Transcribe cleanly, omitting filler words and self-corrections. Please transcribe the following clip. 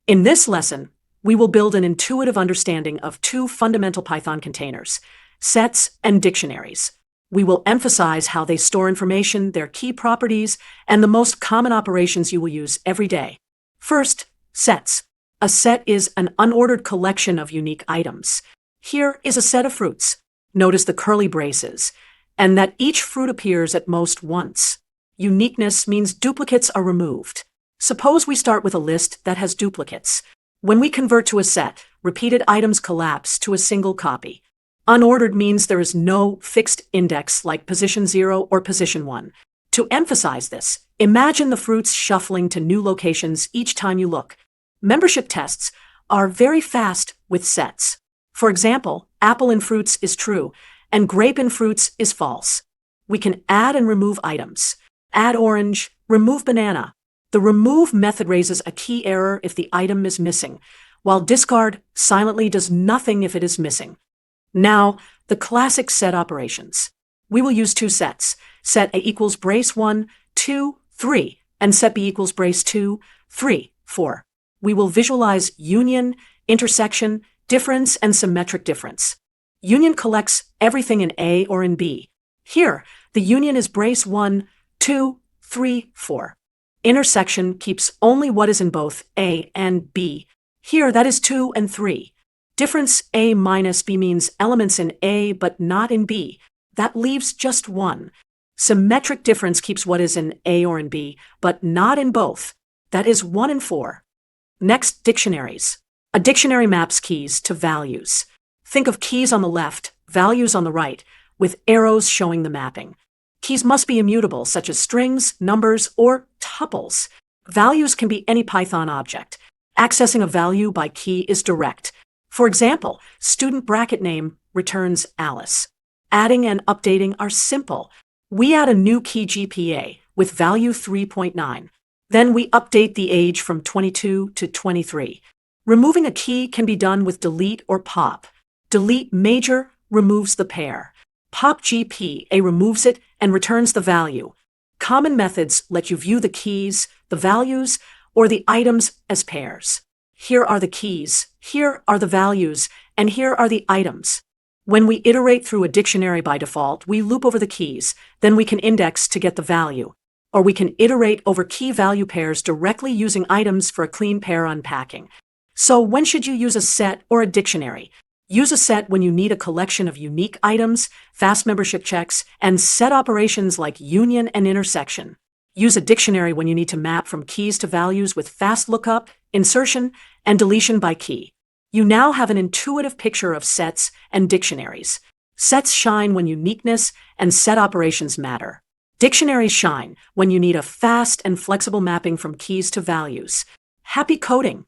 In this lesson, we will build an intuitive understanding of two fundamental Python containers, sets and dictionaries. We will emphasize how they store information, their key properties, and the most common operations you will use every day. First, sets. A set is an unordered collection of unique items. Here is a set of fruits. Notice the curly braces, and that each fruit appears at most once. Uniqueness means duplicates are removed. Suppose we start with a list that has duplicates. When we convert to a set, repeated items collapse to a single copy. Unordered means there is no fixed index like position 0 or position 1. To emphasize this, imagine the fruits shuffling to new locations each time you look. Membership tests are very fast with sets. For example, apple in fruits is true, and grape in fruits is false. We can add and remove items. Add orange, remove banana. The remove method raises a key error if the item is missing, while discard silently does nothing if it is missing. Now, the classic set operations. We will use two sets, set A equals brace 1, 2, 3, and set B equals brace 2, 3, 4. We will visualize union, intersection, difference, and symmetric difference. Union collects everything in A or in B. Here, the union is brace 1, 2, 3, 4. Intersection keeps only what is in both A and B. Here, that is 2 and 3. Difference A minus B means elements in A but not in B. That leaves just 1. Symmetric difference keeps what is in A or in B, but not in both. That is 1 and 4. Next, dictionaries. A dictionary maps keys to values. Think of keys on the left, values on the right, with arrows showing the mapping. Keys must be immutable, such as strings, numbers, or tuples. Values can be any Python object. Accessing a value by key is direct. For example, student bracket name returns Alice. Adding and updating are simple. We add a new key GPA with value 3.9. Then we update the age from 22 to 23. Removing a key can be done with delete or pop. Delete major removes the pair. Pop GPA removes it and returns the value. Common methods let you view the keys, the values, or the items as pairs. Here are the keys, here are the values, and here are the items. When we iterate through a dictionary by default, we loop over the keys, then we can index to get the value. Or we can iterate over key-value pairs directly using items for a clean pair unpacking. So when should you use a set or a dictionary? Use a set when you need a collection of unique items, fast membership checks, and set operations like union and intersection. Use a dictionary when you need to map from keys to values with fast lookup, insertion, and deletion by key. You now have an intuitive picture of sets and dictionaries. Sets shine when uniqueness and set operations matter. Dictionaries shine when you need a fast and flexible mapping from keys to values. Happy coding!